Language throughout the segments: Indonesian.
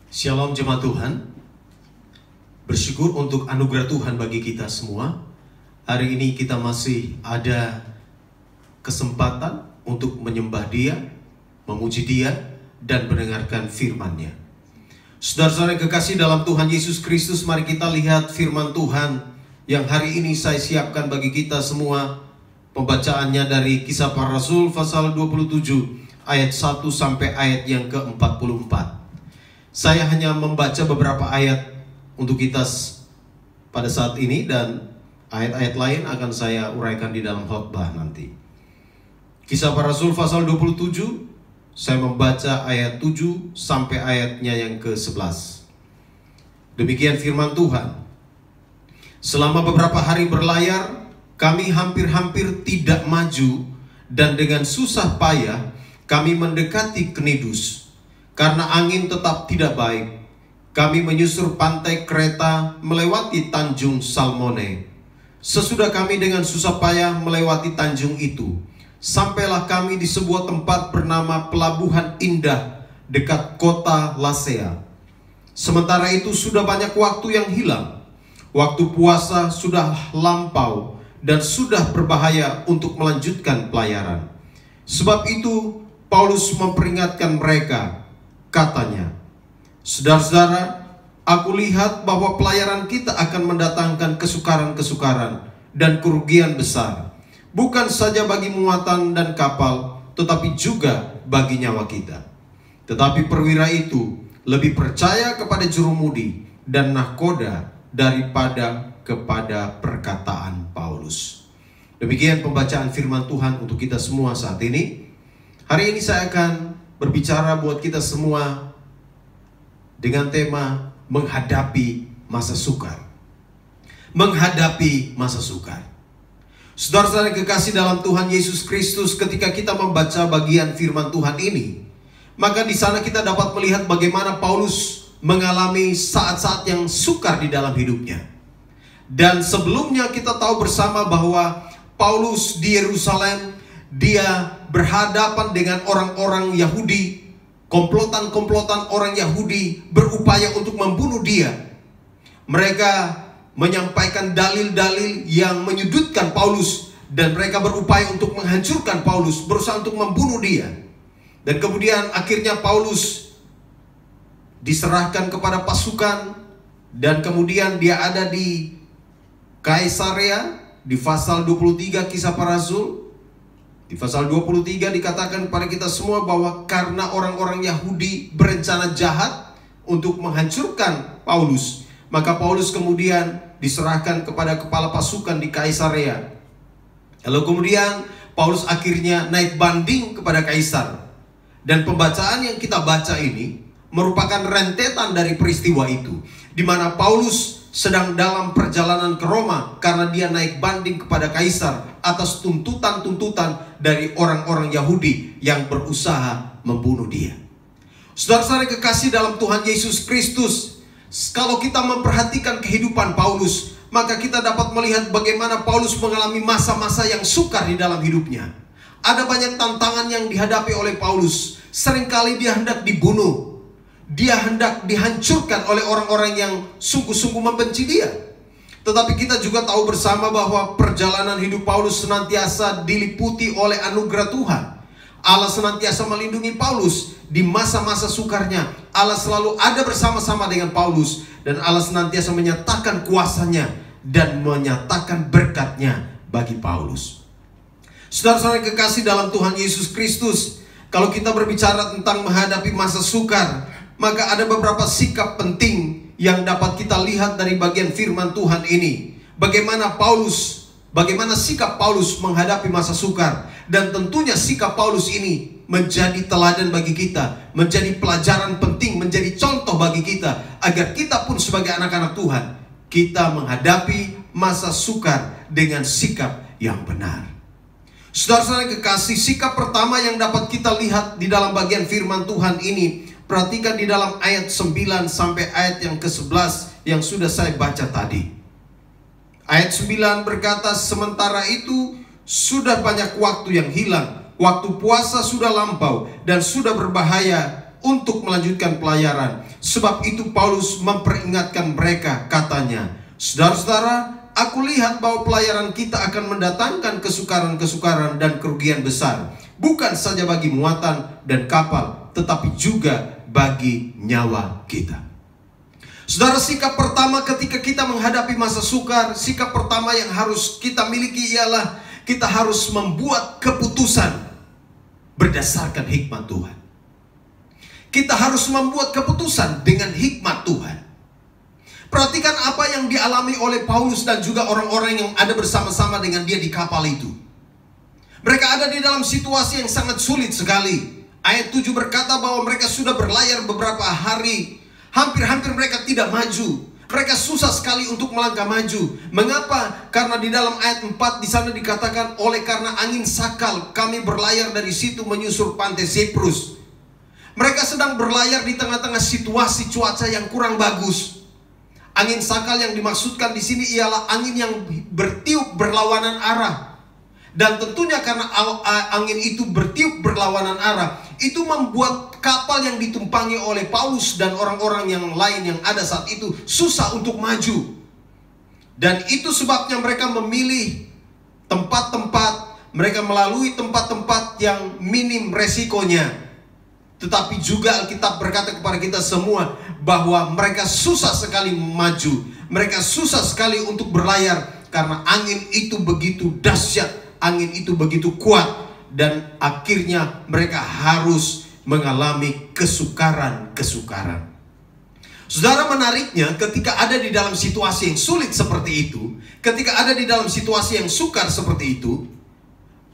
Shalom jemaat Tuhan. Bersyukur untuk anugerah Tuhan bagi kita semua. Hari ini kita masih ada kesempatan untuk menyembah Dia, memuji Dia, dan mendengarkan firman-Nya. Saudara-saudara yang kekasih dalam Tuhan Yesus Kristus, mari kita lihat firman Tuhan yang hari ini saya siapkan bagi kita semua. Pembacaannya dari Kisah Para Rasul pasal 27 ayat 1 sampai ayat yang ke-44. Saya hanya membaca beberapa ayat untuk kita pada saat ini, dan ayat-ayat lain akan saya uraikan di dalam khotbah nanti. Kisah Para Rasul pasal 27, saya membaca ayat 7 sampai ayatnya yang ke-11. Demikian firman Tuhan. Selama beberapa hari berlayar, kami hampir-hampir tidak maju, dan dengan susah payah kami mendekati Knidus. Karena angin tetap tidak baik, kami menyusur pantai Kreta melewati Tanjung Salmone. Sesudah kami dengan susah payah melewati tanjung itu, sampailah kami di sebuah tempat bernama Pelabuhan Indah dekat kota Lasea. Sementara itu sudah banyak waktu yang hilang. Waktu puasa sudah lampau dan sudah berbahaya untuk melanjutkan pelayaran. Sebab itu Paulus memperingatkan mereka. Katanya, saudara-saudara, aku lihat bahwa pelayaran kita akan mendatangkan kesukaran-kesukaran dan kerugian besar, bukan saja bagi muatan dan kapal, tetapi juga bagi nyawa kita. Tetapi perwira itu lebih percaya kepada jurumudi dan nahkoda daripada kepada perkataan Paulus. Demikian pembacaan firman Tuhan untuk kita semua saat ini. Hari ini saya akan berbicara buat kita semua dengan tema menghadapi masa sukar. Menghadapi masa sukar. Saudara-saudara yang kekasih dalam Tuhan Yesus Kristus, ketika kita membaca bagian firman Tuhan ini, maka di sana kita dapat melihat bagaimana Paulus mengalami saat-saat yang sukar di dalam hidupnya. Dan sebelumnya kita tahu bersama bahwa Paulus di Yerusalem, dia berhadapan dengan orang-orang Yahudi. Komplotan-komplotan orang Yahudi berupaya untuk membunuh dia. Mereka menyampaikan dalil-dalil yang menyudutkan Paulus, dan mereka berupaya untuk menghancurkan Paulus, berusaha untuk membunuh dia. Dan kemudian akhirnya Paulus diserahkan kepada pasukan, dan kemudian dia ada di Kaisarea. Di pasal 23 Kisah Para Rasul, di pasal 23 dikatakan kepada kita semua bahwa karena orang-orang Yahudi berencana jahat untuk menghancurkan Paulus, maka Paulus kemudian diserahkan kepada kepala pasukan di Kaisarea. Lalu kemudian Paulus akhirnya naik banding kepada Kaisar. Dan pembacaan yang kita baca ini merupakan rentetan dari peristiwa itu, di mana Paulus sedang dalam perjalanan ke Roma karena dia naik banding kepada Kaisar atas tuntutan-tuntutan dari orang-orang Yahudi yang berusaha membunuh dia. Saudara-saudara kekasih dalam Tuhan Yesus Kristus, kalau kita memperhatikan kehidupan Paulus, maka kita dapat melihat bagaimana Paulus mengalami masa-masa yang sukar di dalam hidupnya. Ada banyak tantangan yang dihadapi oleh Paulus. Seringkali dia hendak dibunuh, dia hendak dihancurkan oleh orang-orang yang sungguh-sungguh membenci dia. Tetapi kita juga tahu bersama bahwa perjalanan hidup Paulus senantiasa diliputi oleh anugerah Tuhan. Allah senantiasa melindungi Paulus di masa-masa sukarnya. Allah selalu ada bersama-sama dengan Paulus, dan Allah senantiasa menyatakan kuasanya dan menyatakan berkatnya bagi Paulus. Saudara-saudara yang kekasih dalam Tuhan Yesus Kristus, kalau kita berbicara tentang menghadapi masa sukar, maka ada beberapa sikap penting yang dapat kita lihat dari bagian firman Tuhan ini. Bagaimana sikap Paulus menghadapi masa sukar. Dan tentunya sikap Paulus ini menjadi teladan bagi kita, menjadi pelajaran penting, menjadi contoh bagi kita, agar kita pun sebagai anak-anak Tuhan, kita menghadapi masa sukar dengan sikap yang benar. Saudara-saudara yang kekasih, sikap pertama yang dapat kita lihat di dalam bagian firman Tuhan ini, perhatikan di dalam ayat 9 sampai ayat yang ke-11 yang sudah saya baca tadi. Ayat 9 berkata, sementara itu sudah banyak waktu yang hilang, waktu puasa sudah lampau dan sudah berbahaya untuk melanjutkan pelayaran. Sebab itu Paulus memperingatkan mereka, katanya, saudara-saudara, aku lihat bahwa pelayaran kita akan mendatangkan kesukaran-kesukaran dan kerugian besar, bukan saja bagi muatan dan kapal, tetapi juga bagi nyawa kita. Saudara, sikap pertama ketika kita menghadapi masa sukar, sikap pertama yang harus kita miliki ialah kita harus membuat keputusan berdasarkan hikmat Tuhan. Kita harus membuat keputusan dengan hikmat Tuhan. Perhatikan apa yang dialami oleh Paulus dan juga orang-orang yang ada bersama-sama dengan dia di kapal itu. Mereka ada di dalam situasi yang sangat sulit sekali. Ayat 7 berkata bahwa mereka sudah berlayar beberapa hari. Hampir-hampir mereka tidak maju. Mereka susah sekali untuk melangkah maju. Mengapa? Karena di dalam ayat 4 di sana dikatakan, oleh karena angin sakal kami berlayar dari situ menyusur pantai Siprus. Mereka sedang berlayar di tengah-tengah situasi cuaca yang kurang bagus. Angin sakal yang dimaksudkan di sini ialah angin yang bertiup berlawanan arah. Dan tentunya karena angin itu bertiup berlawanan arah, itu membuat kapal yang ditumpangi oleh Paulus dan orang-orang yang lain yang ada saat itu susah untuk maju. Dan itu sebabnya mereka memilih tempat-tempat, mereka melalui tempat-tempat yang minim resikonya. Tetapi juga Alkitab berkata kepada kita semua bahwa mereka susah sekali maju, mereka susah sekali untuk berlayar karena angin itu begitu dahsyat. Angin itu begitu kuat dan akhirnya mereka harus mengalami kesukaran-kesukaran. Saudara, menariknya ketika ada di dalam situasi yang sulit seperti itu, ketika ada di dalam situasi yang sukar seperti itu,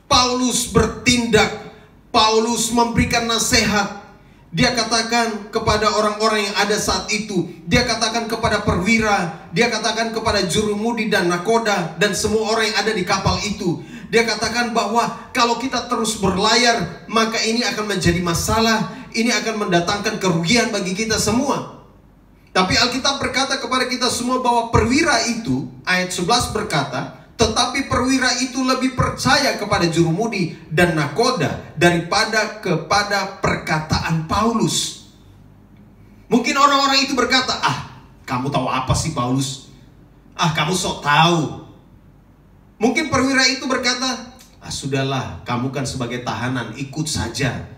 Paulus bertindak, Paulus memberikan nasihat. Dia katakan kepada orang-orang yang ada saat itu, dia katakan kepada perwira, dia katakan kepada jurumudi dan nakoda dan semua orang yang ada di kapal itu. Dia katakan bahwa kalau kita terus berlayar, maka ini akan menjadi masalah, ini akan mendatangkan kerugian bagi kita semua. Tapi Alkitab berkata kepada kita semua bahwa perwira itu, ayat 11 berkata, tetapi perwira itu lebih percaya kepada jurumudi dan nakoda daripada kepada perkataan Paulus. Mungkin orang-orang itu berkata, kamu tahu apa sih Paulus? Kamu sok tahu. Mungkin perwira itu berkata, sudahlah, kamu kan sebagai tahanan, ikut saja.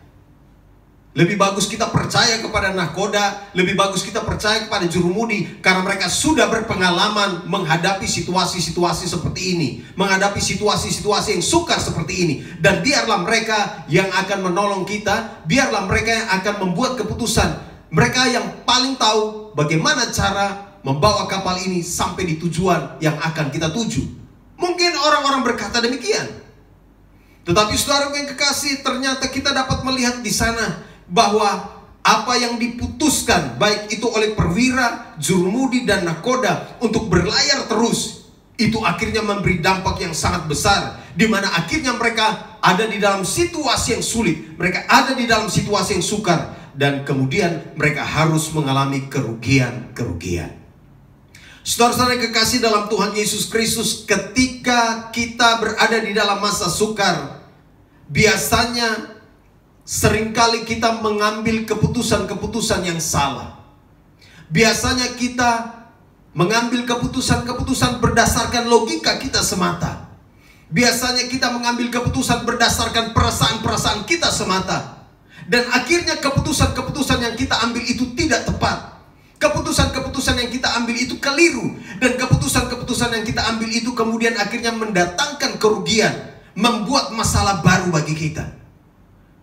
Lebih bagus kita percaya kepada nakoda, lebih bagus kita percaya kepada jurumudi, karena mereka sudah berpengalaman menghadapi situasi-situasi seperti ini, menghadapi situasi-situasi yang sukar seperti ini. Dan biarlah mereka yang akan menolong kita, biarlah mereka yang akan membuat keputusan. Mereka yang paling tahu bagaimana cara membawa kapal ini sampai di tujuan yang akan kita tuju. Mungkin orang-orang berkata demikian. Tetapi saudara yang kekasih, ternyata kita dapat melihat di sana bahwa apa yang diputuskan, baik itu oleh perwira, jurumudi dan nakoda untuk berlayar terus, itu akhirnya memberi dampak yang sangat besar, di mana akhirnya mereka ada di dalam situasi yang sulit, mereka ada di dalam situasi yang sukar, dan kemudian mereka harus mengalami kerugian-kerugian. Saudara-saudara yang kekasih dalam Tuhan Yesus Kristus, ketika kita berada di dalam masa sukar, biasanya seringkali kita mengambil keputusan-keputusan yang salah. Biasanya kita mengambil keputusan-keputusan berdasarkan logika kita semata. Biasanya kita mengambil keputusan berdasarkan perasaan-perasaan kita semata. Dan akhirnya keputusan-keputusan yang kita ambil itu tidak tepat. Keputusan-keputusan yang kita ambil itu keliru. Dan keputusan-keputusan yang kita ambil itu kemudian akhirnya mendatangkan kerugian, membuat masalah baru bagi kita.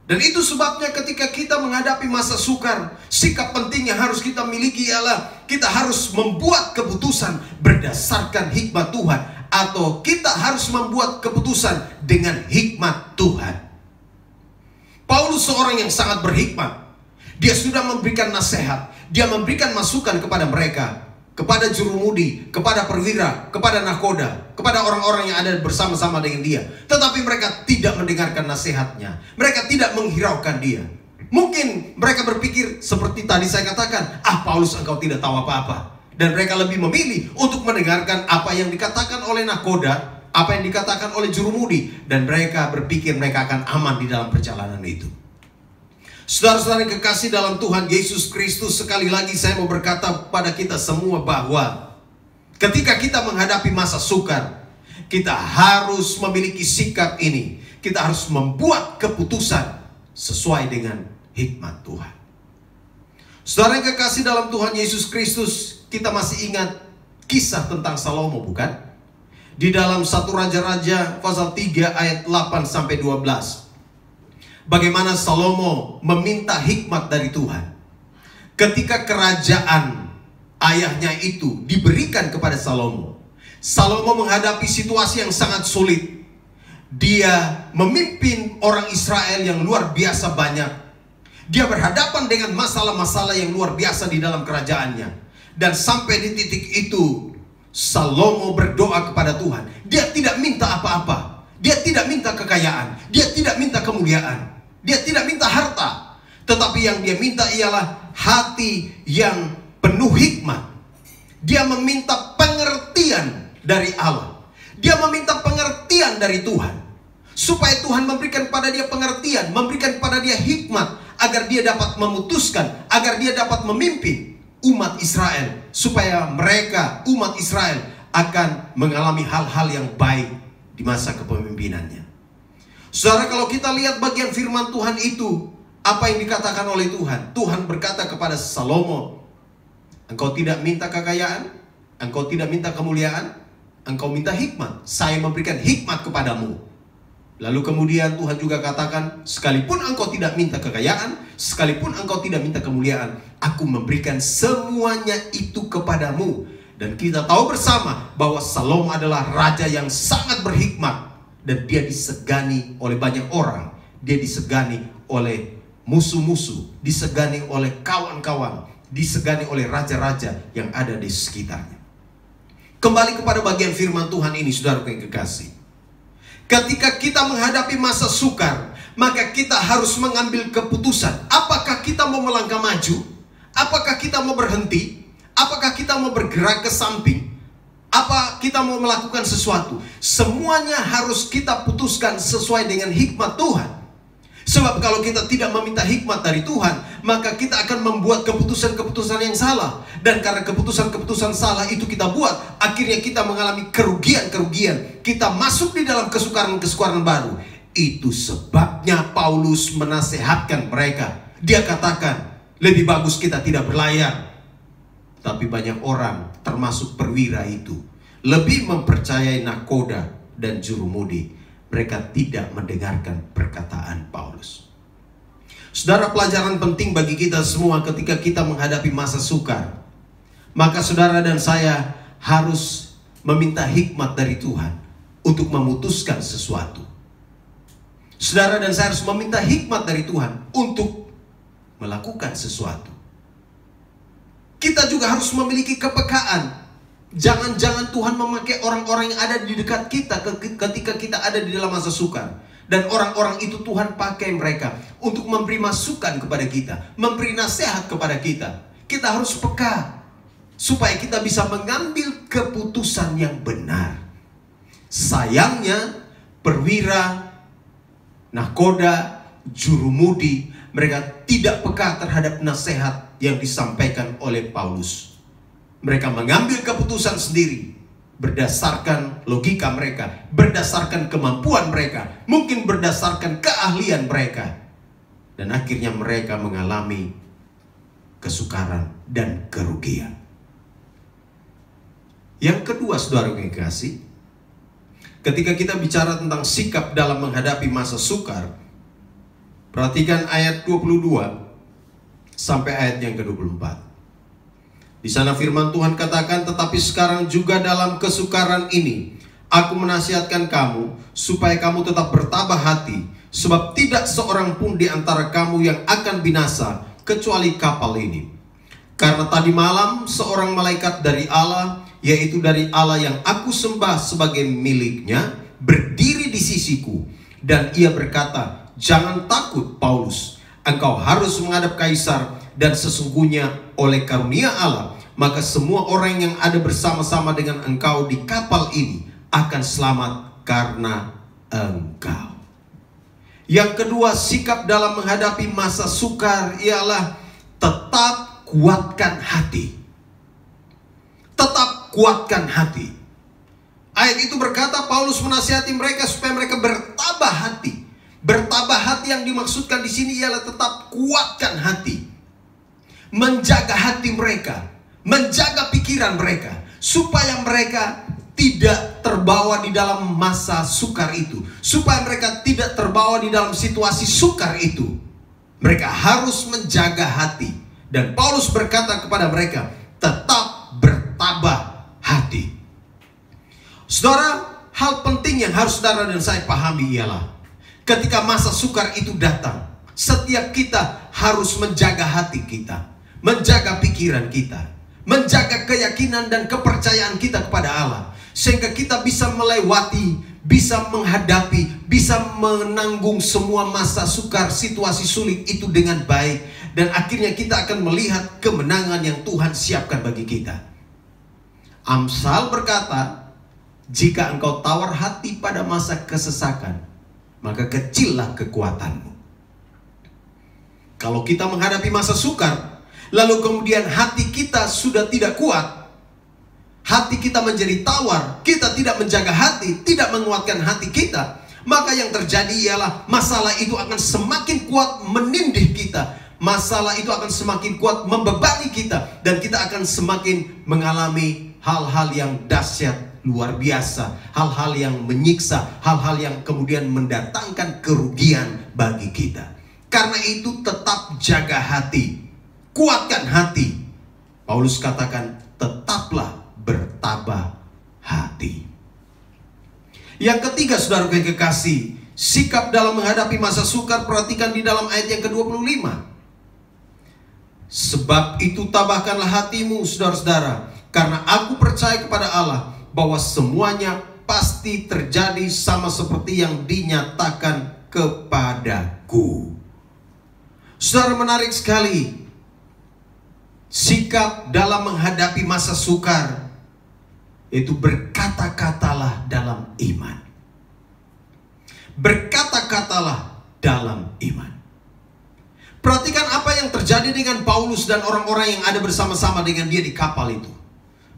Dan itu sebabnya ketika kita menghadapi masa sukar, sikap penting yang harus kita miliki ialah kita harus membuat keputusan berdasarkan hikmat Tuhan, atau kita harus membuat keputusan dengan hikmat Tuhan. Paulus seorang yang sangat berhikmat. Dia sudah memberikan nasihat, dia memberikan masukan kepada mereka, kepada jurumudi, kepada perwira, kepada nakoda, kepada orang-orang yang ada bersama-sama dengan dia. Tetapi mereka tidak mendengarkan nasihatnya, mereka tidak menghiraukan dia. Mungkin mereka berpikir seperti tadi saya katakan, Paulus, engkau tidak tahu apa-apa. Dan mereka lebih memilih untuk mendengarkan apa yang dikatakan oleh nakoda, apa yang dikatakan oleh jurumudi, dan mereka berpikir mereka akan aman di dalam perjalanan itu. Saudara-saudara kekasih dalam Tuhan Yesus Kristus, sekali lagi saya mau berkata pada kita semua bahwa ketika kita menghadapi masa sukar, kita harus memiliki sikap ini. Kita harus membuat keputusan sesuai dengan hikmat Tuhan. Saudara yang kekasih dalam Tuhan Yesus Kristus, kita masih ingat kisah tentang Salomo, bukan? Di dalam 1 Raja-Raja pasal 3 ayat 8-12. Bagaimana Salomo meminta hikmat dari Tuhan. Ketika kerajaan ayahnya itu diberikan kepada Salomo, Salomo menghadapi situasi yang sangat sulit. Dia memimpin orang Israel yang luar biasa banyak. Dia berhadapan dengan masalah-masalah yang luar biasa di dalam kerajaannya. Dan sampai di titik itu, Salomo berdoa kepada Tuhan. Dia tidak minta apa-apa. Dia tidak minta kekayaan. Dia tidak minta kemuliaan. Dia tidak minta harta. Tetapi yang dia minta ialah hati yang penuh hikmat. Dia meminta pengertian dari Allah. Dia meminta pengertian dari Tuhan. Supaya Tuhan memberikan pada dia pengertian, memberikan pada dia hikmat, agar dia dapat memutuskan, agar dia dapat memimpin umat Israel, supaya mereka, umat Israel, akan mengalami hal-hal yang baik di masa kepemimpinannya. Saudara, kalau kita lihat bagian firman Tuhan itu, apa yang dikatakan oleh Tuhan? Tuhan berkata kepada Salomo, engkau tidak minta kekayaan, engkau tidak minta kemuliaan, engkau minta hikmat. Saya memberikan hikmat kepadamu. Lalu kemudian Tuhan juga katakan, sekalipun engkau tidak minta kekayaan, sekalipun engkau tidak minta kemuliaan, aku memberikan semuanya itu kepadamu. Dan kita tahu bersama bahwa Salomo adalah raja yang sangat berhikmat. Dan dia disegani oleh banyak orang. Dia disegani oleh musuh-musuh, disegani oleh kawan-kawan, disegani oleh raja-raja yang ada di sekitarnya. Kembali kepada bagian firman Tuhan ini, saudara yang kekasih. Ketika kita menghadapi masa sukar, maka kita harus mengambil keputusan. Apakah kita mau melangkah maju? Apakah kita mau berhenti? Apakah kita mau bergerak ke samping? Apa kita mau melakukan sesuatu? Semuanya harus kita putuskan sesuai dengan hikmat Tuhan. Sebab kalau kita tidak meminta hikmat dari Tuhan, maka kita akan membuat keputusan-keputusan yang salah. Dan karena keputusan-keputusan salah itu kita buat, akhirnya kita mengalami kerugian-kerugian. Kita masuk di dalam kesukaran-kesukaran baru. Itu sebabnya Paulus menasehatkan mereka. Dia katakan, lebih bagus kita tidak berlayar. Tapi banyak orang, termasuk perwira itu, lebih mempercayai nahkoda dan jurumudi. Mereka tidak mendengarkan perkataan Paulus. Saudara, pelajaran penting bagi kita semua ketika kita menghadapi masa sukar. Maka saudara dan saya harus meminta hikmat dari Tuhan untuk memutuskan sesuatu. Saudara dan saya harus meminta hikmat dari Tuhan untuk melakukan sesuatu. Kita juga harus memiliki kepekaan. Jangan-jangan Tuhan memakai orang-orang yang ada di dekat kita ketika kita ada di dalam masa sukar. Dan orang-orang itu Tuhan pakai mereka untuk memberi masukan kepada kita, memberi nasihat kepada kita. Kita harus peka supaya kita bisa mengambil keputusan yang benar. Sayangnya perwira, nahkoda, jurumudi, mereka tidak peka terhadap nasihat yang disampaikan oleh Paulus. Mereka mengambil keputusan sendiri berdasarkan logika mereka, berdasarkan kemampuan mereka, mungkin berdasarkan keahlian mereka. Dan akhirnya mereka mengalami kesukaran dan kerugian. Yang kedua, saudara yang kasih, ketika kita bicara tentang sikap dalam menghadapi masa sukar, perhatikan ayat 22 sampai ayat yang ke-24. Di sana firman Tuhan katakan, tetapi sekarang juga dalam kesukaran ini, aku menasihatkan kamu, supaya kamu tetap bertabah hati, sebab tidak seorang pun di antara kamu yang akan binasa, kecuali kapal ini. Karena tadi malam, seorang malaikat dari Allah, yaitu dari Allah yang aku sembah sebagai miliknya, berdiri di sisiku. Dan ia berkata, jangan takut Paulus, engkau harus menghadap Kaisar, dan sesungguhnya oleh karunia Allah, maka semua orang yang ada bersama-sama dengan engkau di kapal ini akan selamat karena engkau. Yang kedua, sikap dalam menghadapi masa sukar ialah tetap kuatkan hati. Tetap kuatkan hati. Ayat itu berkata, Paulus menasihati mereka supaya mereka bertabah hati. Bertabah hati yang dimaksudkan di sini ialah tetap kuatkan hati. Menjaga hati mereka, menjaga pikiran mereka, supaya mereka tidak terbawa di dalam masa sukar itu. Supaya mereka tidak terbawa di dalam situasi sukar itu. Mereka harus menjaga hati. Dan Paulus berkata kepada mereka, tetap bertabah hati. Saudara, hal penting yang harus saudara dan saya pahami ialah ketika masa sukar itu datang, setiap kita harus menjaga hati kita, menjaga pikiran kita, menjaga keyakinan dan kepercayaan kita kepada Allah, sehingga kita bisa melewati, bisa menghadapi, bisa menanggung semua masa sukar, situasi sulit itu dengan baik. Dan akhirnya kita akan melihat kemenangan yang Tuhan siapkan bagi kita. Amsal berkata, jika engkau tawar hati pada masa kesesakan, maka kecillah kekuatanmu. Kalau kita menghadapi masa sukar, lalu kemudian hati kita sudah tidak kuat, hati kita menjadi tawar, kita tidak menjaga hati, tidak menguatkan hati kita, maka yang terjadi ialah masalah itu akan semakin kuat menindih kita. Masalah itu akan semakin kuat membebani kita, dan kita akan semakin mengalami hal-hal yang dahsyat, luar biasa, hal-hal yang menyiksa, hal-hal yang kemudian mendatangkan kerugian bagi kita. Karena itu tetap jaga hati, kuatkan hati. Paulus katakan, tetaplah bertabah hati. Yang ketiga, saudara yang kekasih, sikap dalam menghadapi masa sukar. Perhatikan di dalam ayat yang ke-25. Sebab itu tabahkanlah hatimu, saudara-saudara, karena aku percaya kepada Allah bahwa semuanya pasti terjadi sama seperti yang dinyatakan kepadaku. Saudara, menarik sekali. Sikap dalam menghadapi masa sukar, itu berkata-katalah dalam iman. Berkata-katalah dalam iman. Perhatikan apa yang terjadi dengan Paulus dan orang-orang yang ada bersama-sama dengan dia di kapal itu.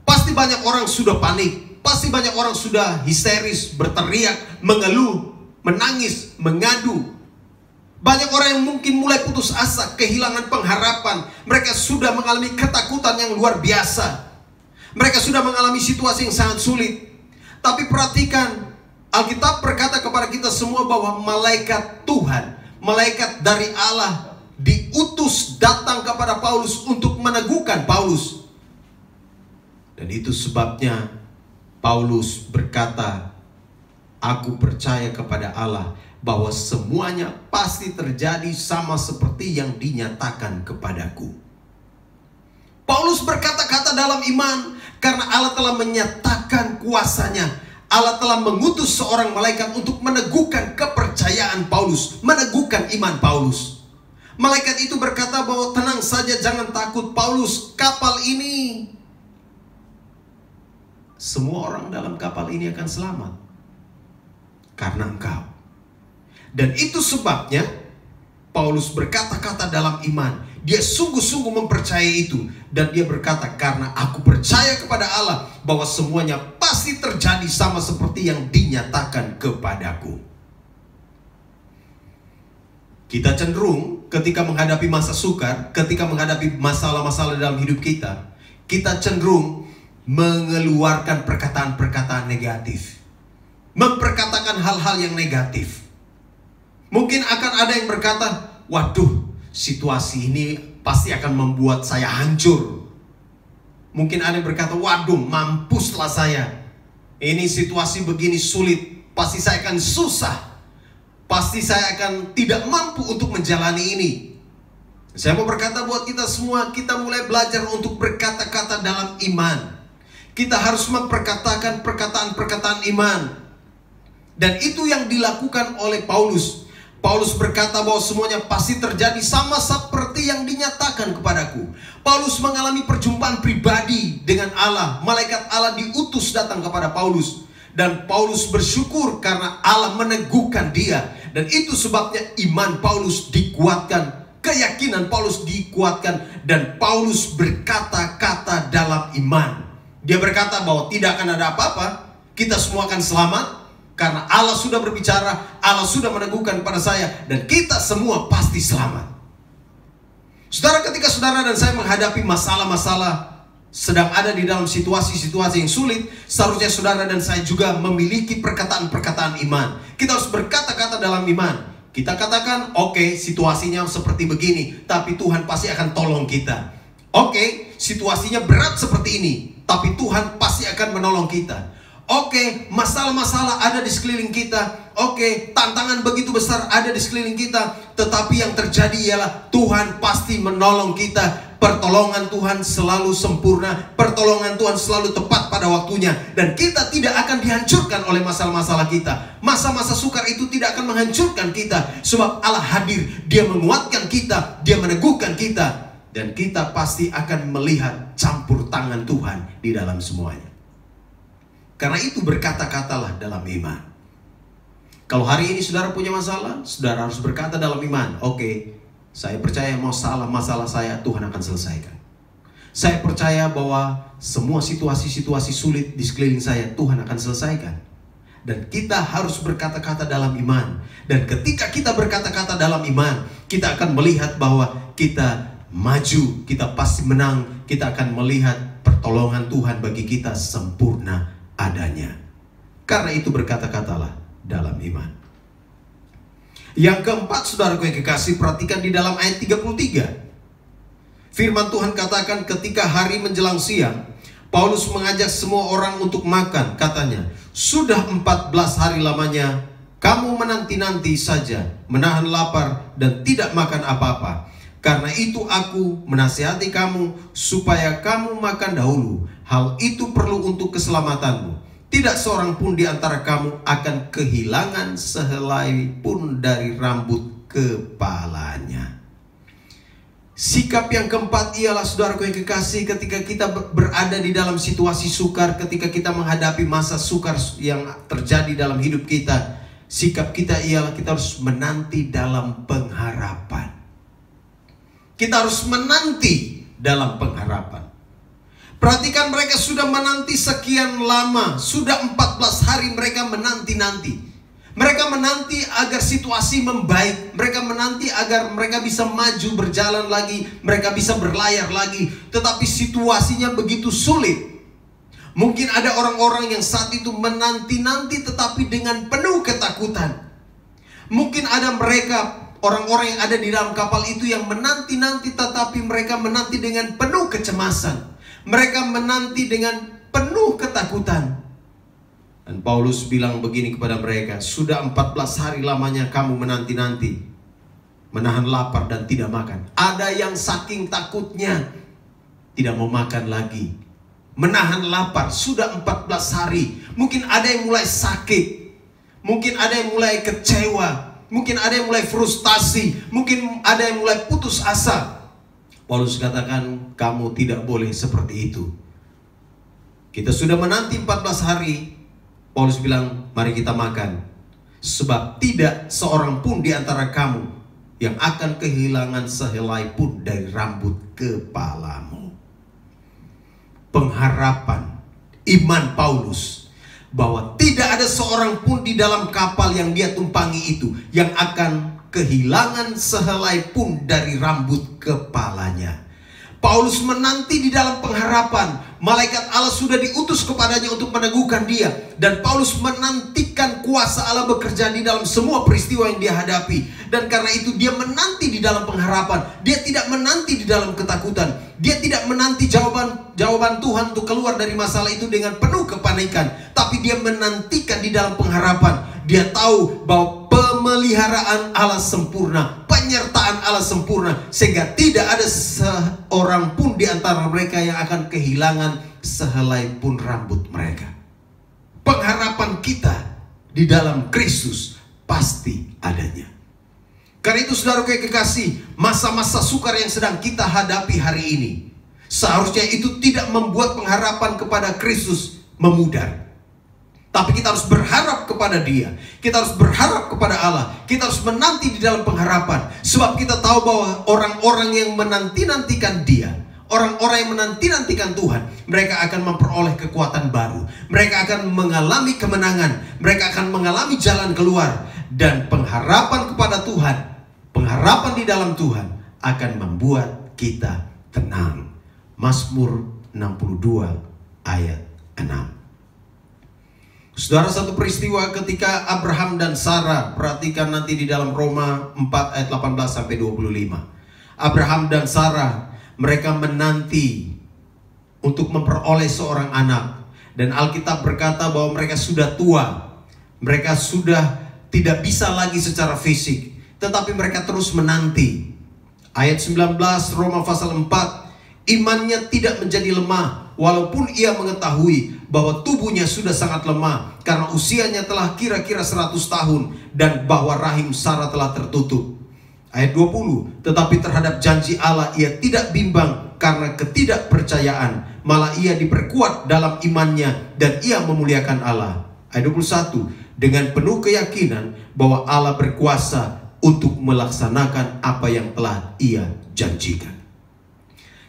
Pasti banyak orang sudah panik. Pasti banyak orang sudah histeris, berteriak, mengeluh, menangis, mengadu. Banyak orang yang mungkin mulai putus asa, kehilangan pengharapan. Mereka sudah mengalami ketakutan yang luar biasa. Mereka sudah mengalami situasi yang sangat sulit. Tapi perhatikan, Alkitab berkata kepada kita semua bahwa malaikat Tuhan, malaikat dari Allah, diutus datang kepada Paulus untuk meneguhkan Paulus. Dan itu sebabnya Paulus berkata, aku percaya kepada Allah bahwa semuanya pasti terjadi sama seperti yang dinyatakan kepadaku. Paulus berkata-kata dalam iman karena Allah telah menyatakan kuasanya. Allah telah mengutus seorang malaikat untuk meneguhkan kepercayaan Paulus, meneguhkan iman Paulus. Malaikat itu berkata bahwa tenang saja, jangan takut Paulus, kapal ini, semua orang dalam kapal ini akan selamat karena engkau. Dan itu sebabnya Paulus berkata-kata dalam iman. Dia sungguh-sungguh mempercayai itu. Dan dia berkata, karena aku percaya kepada Allah bahwa semuanya pasti terjadi sama seperti yang dinyatakan kepadaku. Kita cenderung ketika menghadapi masa sukar, ketika menghadapi masalah-masalah dalam hidup kita, kita cenderung mengeluarkan perkataan-perkataan negatif, memperkatakan hal-hal yang negatif. Mungkin akan ada yang berkata, waduh, situasi ini pasti akan membuat saya hancur. Mungkin ada yang berkata, waduh, mampuslah saya. Ini situasi begini sulit, pasti saya akan susah. Pasti saya akan tidak mampu untuk menjalani ini. Saya mau berkata buat kita semua, kita mulai belajar untuk berkata-kata dalam iman. Kita harus memperkatakan perkataan-perkataan iman. Dan itu yang dilakukan oleh Paulus. Paulus berkata bahwa semuanya pasti terjadi sama seperti yang dinyatakan kepadaku. Paulus mengalami perjumpaan pribadi dengan Allah. Malaikat Allah diutus datang kepada Paulus. Dan Paulus bersyukur karena Allah meneguhkan dia. Dan itu sebabnya iman Paulus dikuatkan, keyakinan Paulus dikuatkan, dan Paulus berkata-kata dalam iman. Dia berkata bahwa tidak akan ada apa-apa, kita semua akan selamat, karena Allah sudah berbicara, Allah sudah meneguhkan kepada saya, dan kita semua pasti selamat. Saudara, ketika saudara dan saya menghadapi masalah-masalah, sedang ada di dalam situasi-situasi yang sulit, seharusnya saudara dan saya juga memiliki perkataan-perkataan iman. Kita harus berkata-kata dalam iman. Kita katakan, oke, situasinya seperti begini, tapi Tuhan pasti akan tolong kita. Oke, situasinya berat seperti ini, tapi Tuhan pasti akan menolong kita. Oke, masalah-masalah ada di sekeliling kita. Oke, tantangan begitu besar ada di sekeliling kita. Tetapi yang terjadi ialah Tuhan pasti menolong kita. Pertolongan Tuhan selalu sempurna. Pertolongan Tuhan selalu tepat pada waktunya. Dan kita tidak akan dihancurkan oleh masalah-masalah kita. Masa-masa sukar itu tidak akan menghancurkan kita. Sebab Allah hadir, Dia menguatkan kita, Dia meneguhkan kita. Dan kita pasti akan melihat campur tangan Tuhan di dalam semuanya. Karena itu berkata-katalah dalam iman. Kalau hari ini saudara punya masalah, saudara harus berkata dalam iman, oke, saya percaya masalah saya Tuhan akan selesaikan. Saya percaya bahwa semua situasi-situasi sulit di sekeliling saya Tuhan akan selesaikan. Dan kita harus berkata-kata dalam iman. Dan ketika kita berkata-kata dalam iman, kita akan melihat bahwa kita maju, kita pasti menang. Kita akan melihat pertolongan Tuhan bagi kita sempurna adanya. Karena itu berkata-katalah dalam iman. Yang keempat, saudaraku yang kekasih, perhatikan di dalam ayat 33. Firman Tuhan katakan, ketika hari menjelang siang, Paulus mengajak semua orang untuk makan. Katanya, sudah 14 hari lamanya kamu menanti-nanti saja, menahan lapar dan tidak makan apa-apa. Karena itu aku menasihati kamu supaya kamu makan dahulu. Hal itu perlu untuk keselamatanmu. Tidak seorang pun di antara kamu akan kehilangan sehelai pun dari rambut kepalanya. Sikap yang keempat ialah, saudaraku yang kekasih, ketika kita berada di dalam situasi sukar, ketika kita menghadapi masa sukar yang terjadi dalam hidup kita, sikap kita ialah kita harus menanti dalam pengharapan. Kita harus menanti dalam pengharapan. Perhatikan, mereka sudah menanti sekian lama. Sudah 14 hari mereka menanti-nanti. Mereka menanti agar situasi membaik. Mereka menanti agar mereka bisa maju, berjalan lagi. Mereka bisa berlayar lagi. Tetapi situasinya begitu sulit. Mungkin ada orang-orang yang saat itu menanti-nanti tetapi dengan penuh ketakutan. Mungkin ada mereka, orang-orang yang ada di dalam kapal itu yang menanti-nanti tetapi mereka menanti dengan penuh kecemasan. Mereka menanti dengan penuh ketakutan. Dan Paulus bilang begini kepada mereka, sudah 14 hari lamanya kamu menanti-nanti, menahan lapar dan tidak makan. Ada yang saking takutnya tidak mau makan lagi, menahan lapar sudah 14 hari. Mungkin ada yang mulai sakit, mungkin ada yang mulai kecewa, mungkin ada yang mulai frustasi, mungkin ada yang mulai putus asa. Paulus katakan, kamu tidak boleh seperti itu. Kita sudah menanti 14 hari. Paulus bilang, mari kita makan. Sebab tidak seorang pun di antara kamu yang akan kehilangan sehelai pun dari rambut kepalamu. Pengharapan iman Paulus bahwa tidak ada seorang pun di dalam kapal yang dia tumpangi itu yang akan kehilangan sehelai pun dari rambut kepalanya. Paulus menanti di dalam pengharapan. Malaikat Allah sudah diutus kepadanya untuk meneguhkan dia. Dan Paulus menantikan kuasa Allah bekerja di dalam semua peristiwa yang dia hadapi. Dan karena itu dia menanti di dalam pengharapan. Dia tidak menanti di dalam ketakutan. Dia tidak menanti jawaban Tuhan untuk keluar dari masalah itu dengan penuh kepanikan. Tapi dia menantikan di dalam pengharapan. Dia tahu bahwa pemeliharaan Allah sempurna, penyertaan Allah sempurna, sehingga tidak ada seorang pun di antara mereka yang akan kehilangan sehelai pun rambut mereka. Pengharapan kita di dalam Kristus pasti adanya. Karena itu saudaraku yang kekasih, masa-masa sukar yang sedang kita hadapi hari ini, seharusnya itu tidak membuat pengharapan kepada Kristus memudar. Tapi kita harus berharap kepada Dia. Kita harus berharap kepada Allah. Kita harus menanti di dalam pengharapan. Sebab kita tahu bahwa orang-orang yang menanti-nantikan Dia, orang-orang yang menanti-nantikan Tuhan, mereka akan memperoleh kekuatan baru. Mereka akan mengalami kemenangan. Mereka akan mengalami jalan keluar. Dan pengharapan kepada Tuhan, pengharapan di dalam Tuhan akan membuat kita tenang. Mazmur 62 ayat 6. Saudara, satu peristiwa ketika Abraham dan Sarah, perhatikan nanti di dalam Roma 4 ayat 18 sampai 25. Abraham dan Sarah, mereka menanti untuk memperoleh seorang anak. Dan Alkitab berkata bahwa mereka sudah tua. Mereka sudah tidak bisa lagi secara fisik, tetapi mereka terus menanti. Ayat 19 Roma pasal 4, imannya tidak menjadi lemah, walaupun ia mengetahui bahwa tubuhnya sudah sangat lemah karena usianya telah kira-kira 100 tahun dan bahwa rahim Sarah telah tertutup. Ayat 20, tetapi terhadap janji Allah ia tidak bimbang karena ketidakpercayaan, malah ia diperkuat dalam imannya dan ia memuliakan Allah. Ayat 21, dengan penuh keyakinan bahwa Allah berkuasa untuk melaksanakan apa yang telah ia janjikan.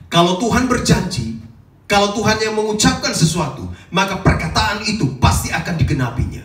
Kalau Tuhan berjanji, kalau Tuhan yang mengucapkan sesuatu, maka perkataan itu pasti akan digenapinya.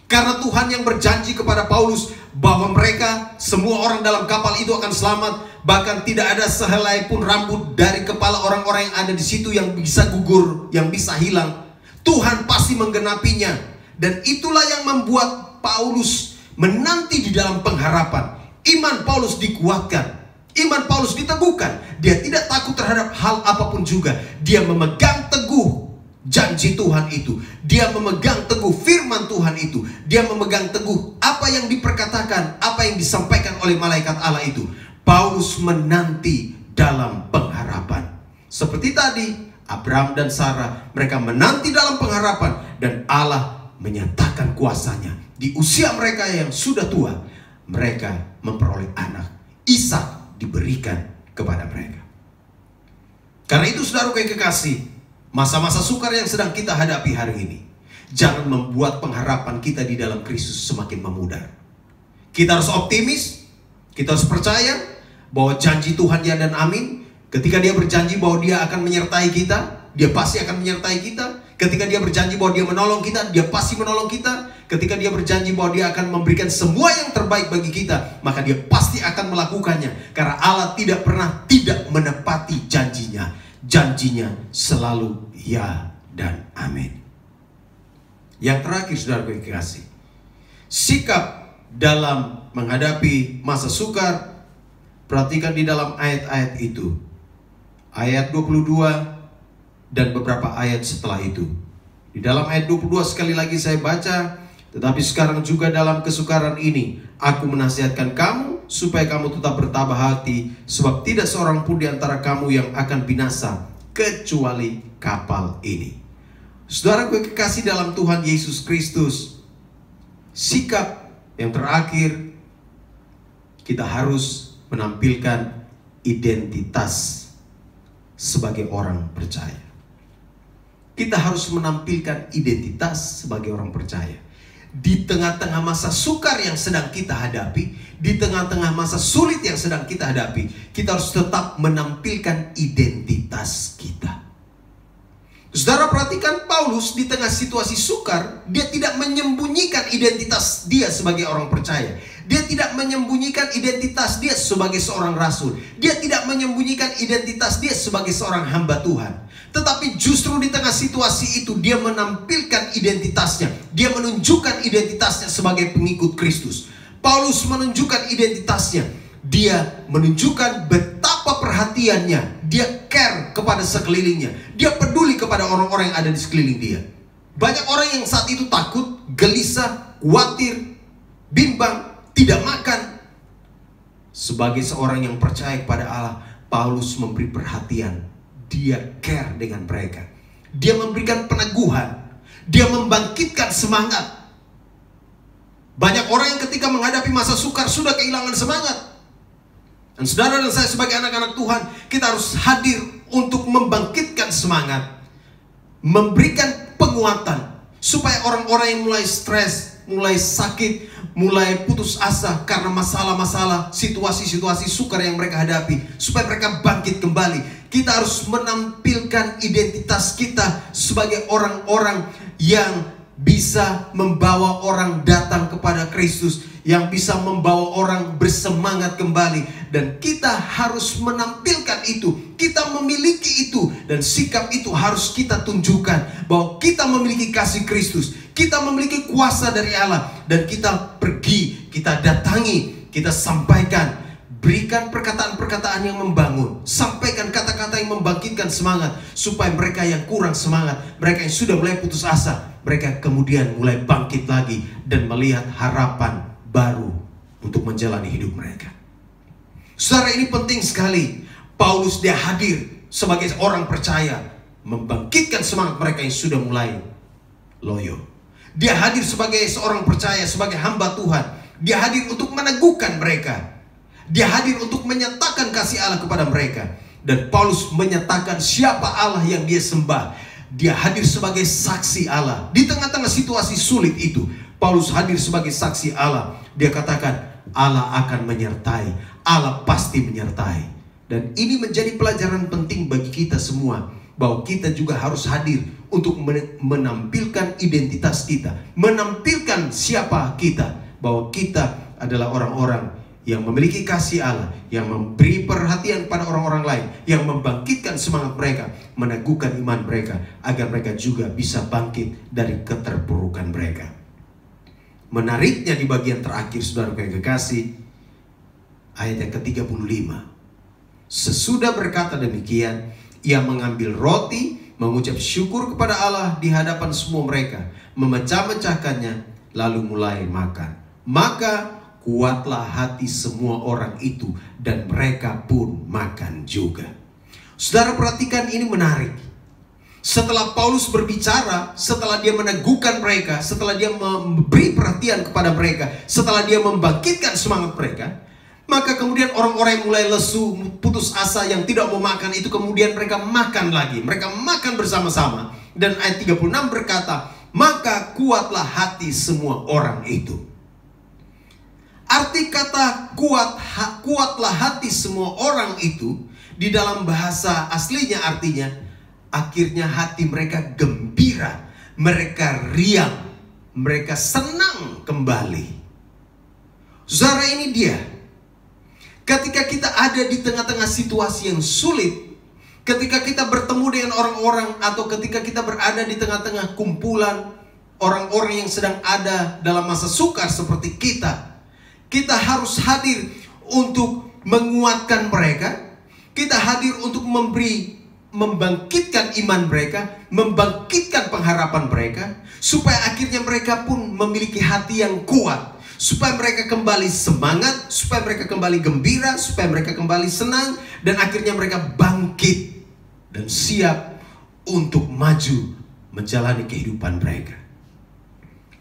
Karena Tuhan yang berjanji kepada Paulus bahwa mereka, semua orang dalam kapal itu akan selamat, bahkan tidak ada sehelai pun rambut dari kepala orang-orang yang ada di situ yang bisa gugur, yang bisa hilang. Tuhan pasti menggenapinya. Dan itulah yang membuat Paulus menanti di dalam pengharapan. Iman Paulus dikuatkan. Iman Paulus diteguhkan. Dia tidak takut terhadap hal apapun juga. Dia memegang teguh janji Tuhan itu. Dia memegang teguh firman Tuhan itu. Dia memegang teguh apa yang diperkatakan, apa yang disampaikan oleh malaikat Allah itu. Paulus menanti dalam pengharapan. Seperti tadi, Abraham dan Sarah, mereka menanti dalam pengharapan. Dan Allah menyatakan kuasanya. Di usia mereka yang sudah tua, mereka memperoleh anak. Ishak diberikan kepada mereka. Karena itu saudaraku yang kekasih, masa-masa sukar yang sedang kita hadapi hari ini, jangan membuat pengharapan kita di dalam Kristus semakin memudar. Kita harus optimis. Kita harus percaya bahwa janji Tuhan ya dan amin. Ketika Dia berjanji bahwa Dia akan menyertai kita, Dia pasti akan menyertai kita. Ketika Dia berjanji bahwa Dia menolong kita, Dia pasti menolong kita. Ketika Dia berjanji bahwa Dia akan memberikan semua yang terbaik bagi kita, maka Dia pasti akan melakukannya. Karena Allah tidak pernah tidak menepati janjinya. Janjinya selalu ya dan amin. Yang terakhir saudara yang kekasih, sikap dalam menghadapi masa sukar. Perhatikan di dalam ayat-ayat itu. Ayat 22 dan beberapa ayat setelah itu. Di dalam ayat 22 sekali lagi saya baca, tetapi sekarang juga dalam kesukaran ini aku menasihatkan kamu supaya kamu tetap bertabah hati, sebab tidak seorang pun di antara kamu yang akan binasa kecuali kapal ini. Saudara gue kekasih dalam Tuhan Yesus Kristus, sikap yang terakhir, kita harus menampilkan identitas sebagai orang percaya. Kita harus menampilkan identitas sebagai orang percaya. Di tengah-tengah masa sukar yang sedang kita hadapi, di tengah-tengah masa sulit yang sedang kita hadapi, kita harus tetap menampilkan identitas kita. Saudara perhatikan Paulus di tengah situasi sukar, dia tidak menyembunyikan identitas dia sebagai orang percaya. Dia tidak menyembunyikan identitas dia sebagai seorang rasul. Dia tidak menyembunyikan identitas dia sebagai seorang hamba Tuhan. Tetapi justru di tengah situasi itu dia menampilkan identitasnya. Dia menunjukkan identitasnya sebagai pengikut Kristus. Paulus menunjukkan identitasnya. Dia menunjukkan betapa perhatiannya. Dia care kepada sekelilingnya. Dia peduli kepada orang-orang yang ada di sekeliling dia. Banyak orang yang saat itu takut, gelisah, khawatir, bimbang, tidak makan. Sebagai seorang yang percaya kepada Allah, Paulus memberi perhatian. Dia care dengan mereka. Dia memberikan peneguhan. Dia membangkitkan semangat. Banyak orang yang ketika menghadapi masa sukar sudah kehilangan semangat. Dan saudara dan saya sebagai anak-anak Tuhan, kita harus hadir untuk membangkitkan semangat, memberikan penguatan, Supaya orang-orang yang mulai stres, mulai sakit, mulai putus asa karena masalah-masalah, situasi-situasi sukar yang mereka hadapi, supaya mereka bangkit kembali. Kita harus menampilkan identitas kita sebagai orang-orang yang bisa membawa orang datang kepada Kristus, yang bisa membawa orang bersemangat kembali. Dan kita harus menampilkan itu. Kita memiliki itu. Dan sikap itu harus kita tunjukkan. Bahwa kita memiliki kasih Kristus. Kita memiliki kuasa dari Allah. Dan kita pergi, kita datangi, kita sampaikan. Berikan perkataan-perkataan yang membangun. Sampaikan kata-kata yang membangkitkan semangat. Supaya mereka yang kurang semangat, mereka yang sudah mulai putus asa, mereka kemudian mulai bangkit lagi dan melihat harapan baru untuk menjalani hidup mereka. Saudara, ini penting sekali. Paulus dia hadir sebagai orang percaya, membangkitkan semangat mereka yang sudah mulai loyo. Dia hadir sebagai seorang percaya, sebagai hamba Tuhan. Dia hadir untuk meneguhkan mereka. Dia hadir untuk menyatakan kasih Allah kepada mereka. Dan Paulus menyatakan siapa Allah yang dia sembah. Dia hadir sebagai saksi Allah. Di tengah-tengah situasi sulit itu, Paulus hadir sebagai saksi Allah. Dia katakan, Allah akan menyertai. Allah pasti menyertai. Dan ini menjadi pelajaran penting bagi kita semua. Bahwa kita juga harus hadir untuk menampilkan identitas kita. Menampilkan siapa kita. Bahwa kita adalah orang-orang yang memiliki kasih Allah, yang memberi perhatian pada orang-orang lain, yang membangkitkan semangat mereka, meneguhkan iman mereka, agar mereka juga bisa bangkit dari keterpurukan mereka. Menariknya di bagian terakhir, saudara yang kekasih, ayat yang ke-35. Sesudah berkata demikian, ia mengambil roti, mengucap syukur kepada Allah di hadapan semua mereka, memecah-mecahkannya, lalu mulai makan. Maka kuatlah hati semua orang itu, dan mereka pun makan juga. Saudara, perhatikan, ini menarik. Setelah Paulus berbicara, setelah dia meneguhkan mereka, setelah dia memberi perhatian kepada mereka, setelah dia membangkitkan semangat mereka, maka kemudian orang-orang yang mulai lesu, putus asa, yang tidak mau makan itu, kemudian mereka makan lagi. Mereka makan bersama-sama. Dan ayat 36 berkata, maka kuatlah hati semua orang itu. Arti kata kuatlah hati semua orang itu, di dalam bahasa aslinya artinya, akhirnya hati mereka gembira, mereka riang, mereka senang kembali. Saudara, ini dia. Ketika kita ada di tengah-tengah situasi yang sulit, ketika kita bertemu dengan orang-orang, atau ketika kita berada di tengah-tengah kumpulan orang-orang yang sedang ada dalam masa sukar seperti kita, kita harus hadir untuk menguatkan mereka. Kita hadir untuk membangkitkan iman mereka, membangkitkan pengharapan mereka, supaya akhirnya mereka pun memiliki hati yang kuat, supaya mereka kembali semangat, supaya mereka kembali gembira, supaya mereka kembali senang, dan akhirnya mereka bangkit dan siap untuk maju menjalani kehidupan mereka.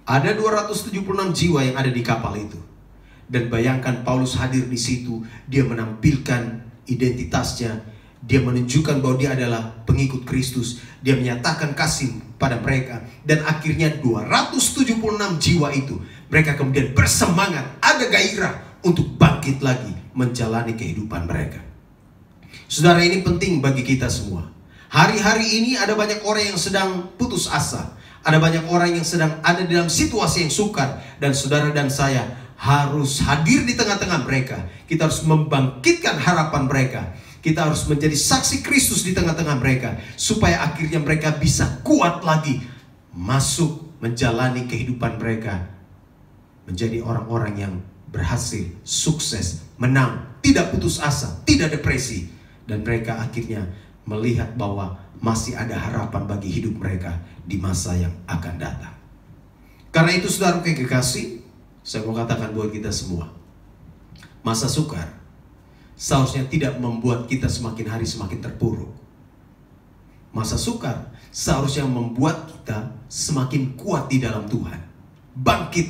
Ada 276 jiwa yang ada di kapal itu. Dan bayangkan, Paulus hadir di situ, dia menampilkan identitasnya, dia menunjukkan bahwa dia adalah pengikut Kristus, dia menyatakan kasih pada mereka, dan akhirnya 276 jiwa itu, mereka kemudian bersemangat, ada gairah untuk bangkit lagi menjalani kehidupan mereka. Saudara, ini penting bagi kita semua. Hari-hari ini ada banyak orang yang sedang putus asa, ada banyak orang yang sedang ada dalam situasi yang sukar, dan saudara dan saya harus hadir di tengah-tengah mereka. Kita harus membangkitkan harapan mereka. Kita harus menjadi saksi Kristus di tengah-tengah mereka, supaya akhirnya mereka bisa kuat lagi masuk menjalani kehidupan mereka, menjadi orang-orang yang berhasil, sukses, menang, tidak putus asa, tidak depresi. Dan mereka akhirnya melihat bahwa masih ada harapan bagi hidup mereka di masa yang akan datang. Karena itu, saudara yang kekasih, saya mau katakan buat kita semua, masa sukar seharusnya tidak membuat kita semakin hari semakin terpuruk. Masa sukar seharusnya membuat kita semakin kuat di dalam Tuhan, bangkit,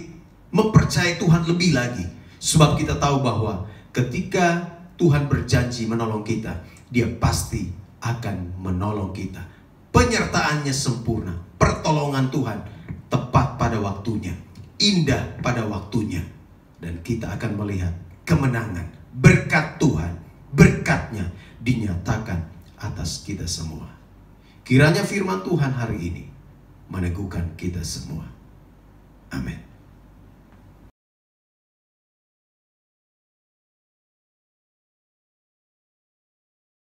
mempercayai Tuhan lebih lagi. Sebab kita tahu bahwa ketika Tuhan berjanji menolong kita, Dia pasti akan menolong kita. Penyertaannya sempurna, pertolongan Tuhan tepat pada waktunya, indah pada waktunya. Dan kita akan melihat kemenangan, berkat Tuhan, berkatnya dinyatakan atas kita semua. Kiranya firman Tuhan hari ini meneguhkan kita semua. Amin.